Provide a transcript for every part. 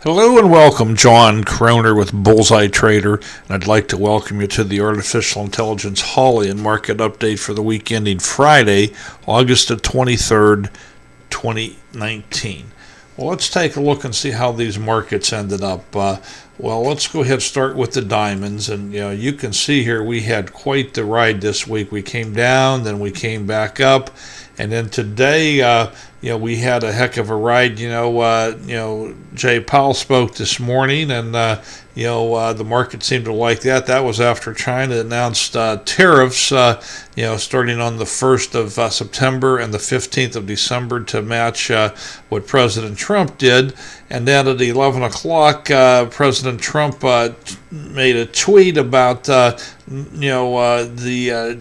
Hello and welcome, John Croner with Bullseye Trader, and I'd like to welcome you to the Artificial Intelligence Holly and Market Update for the week ending Friday, August the 23rd, 2019. Well, let's take a look and see how these markets ended up. Let's go ahead and start with the diamonds, and you can see here we had quite the ride this week. We came down, then we came back up, and then today, we had a heck of a ride. Jay Powell spoke this morning, and the market seemed to like that. That was after China announced tariffs, starting on the 1st of September and the 15th of December to match what President Trump did. And then at 11 o'clock, President Trump made a tweet about the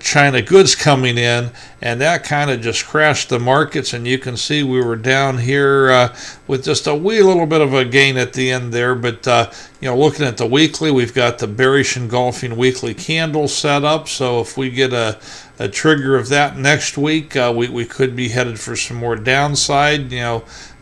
China goods coming in, and that kind of just crashed the markets. And you can see we were down here with just a wee little bit of a gain at the end there. But looking at the weekly, we've got the Bearish Engulfing weekly candle set up. So if we get a trigger of that next week, we could be headed for some more downside.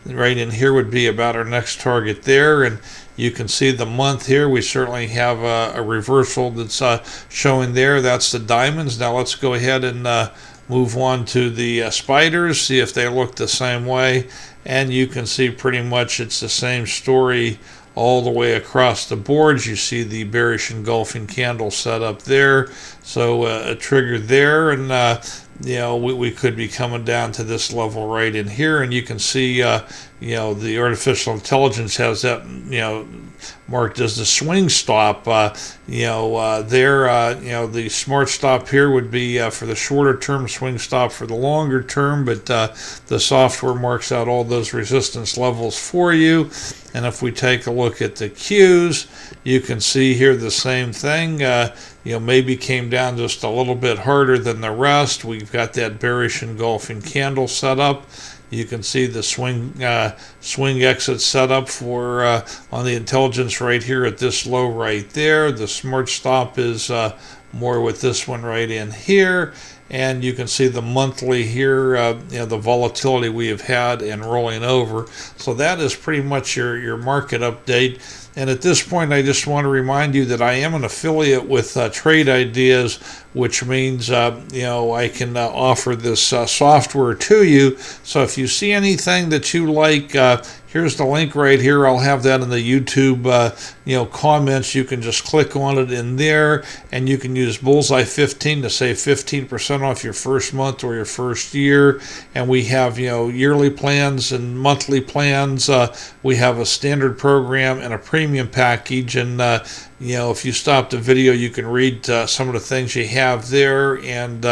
Right in here would be about our next target there, and you can see the month here. We certainly have a reversal that's showing there. That's the diamonds. Now let's go ahead and move on to the spiders, see if they look the same way. And you can see pretty much it's the same story all the way across the boards. You see the bearish engulfing candle set up there. So a trigger there, and we could be coming down to this level right in here, and you can see the artificial intelligence has that marked as the swing stop. The smart stop here would be for the shorter term, swing stop for the longer term, but the software marks out all those resistance levels for you. And if we take a look at the Qs, you can see here the same thing. Maybe came down just a little bit harder than the rest. We've got that bearish engulfing candle set up. You can see the swing exit set up for on the intelligence right here at this low right there. The smart stop is more with this one right in here. And you can see the monthly here, the volatility we have had and rolling over. So that is pretty much your market update. And at this point, I just want to remind you that I am an affiliate with Trade Ideas, which means I can offer this software to you. So if you see anything that you like, here's the link right here. I'll have that in the YouTube comments. You can just click on it in there, and you can use Bullseye 15 to save 15% off your first month or your first year. And we have yearly plans and monthly plans. We have a standard program and a premium package, and if you stop the video, you can read some of the things you have there, and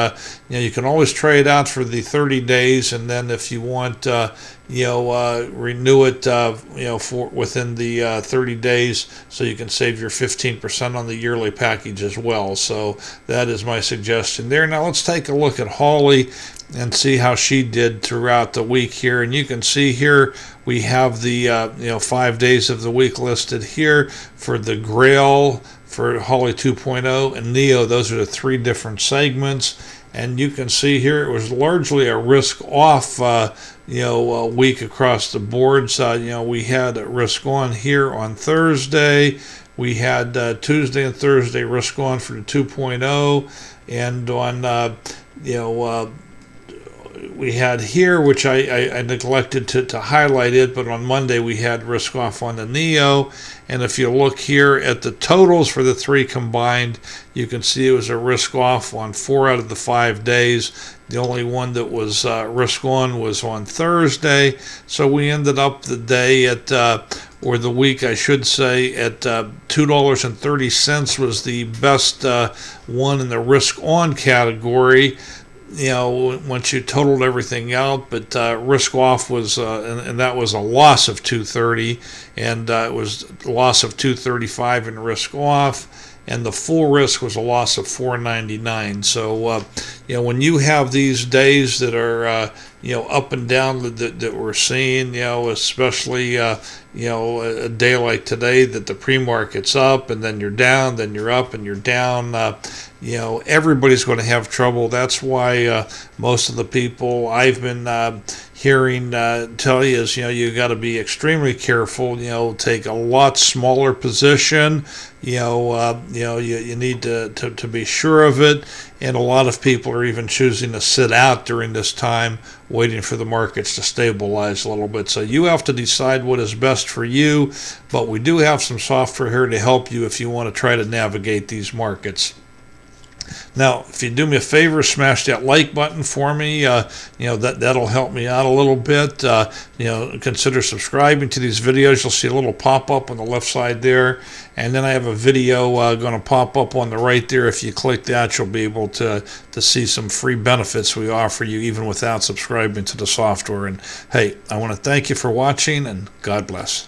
you can always try it out for the 30 days, and then if you want, renew it, for within the 30 days, so you can save your 15% on the yearly package as well. So that is my suggestion there. Now let's take a look at Holly and see how she did throughout the week here. And you can see here we have the 5 days of the week listed here for the Grail, for Holly 2.0 and Neo. Those are the three different segments. And you can see here it was largely a risk off week across the boards. We had a risk on here on Thursday. We had Tuesday and Thursday risk on for the 2.0, and on we had here, which I neglected to highlight it, but on Monday we had risk off on the Neo. And if you look here at the totals for the three combined, you can see it was a risk off on 4 out of the 5 days. The only one that was risk on was on Thursday. So we ended up the day at, or the week I should say, at $2.30 was the best one in the risk on category. Once you totaled everything out, but risk off was, and that was a loss of 230, and it was a loss of 235 in risk off, and the full risk was a loss of 499. So when you have these days that are up and down that we're seeing, especially a day like today, that the pre-market's up and then you're down, then you're up and you're down. Everybody's going to have trouble. That's why most of the people I've been hearing tell you is, you got to be extremely careful. Take a lot smaller position. You need to be sure of it. And a lot of people are even choosing to sit out during this time, waiting for the markets to stabilize a little bit. So you have to decide what is best for you. But we do have some software here to help you if you want to try to navigate these markets. Now, if you do me a favor, smash that like button for me. That'll help me out a little bit. Consider subscribing to these videos. You'll see a little pop-up on the left side there. And then I have a video going to pop up on the right there. If you click that, you'll be able to see some free benefits we offer you even without subscribing to the software. And hey, I want to thank you for watching, and God bless.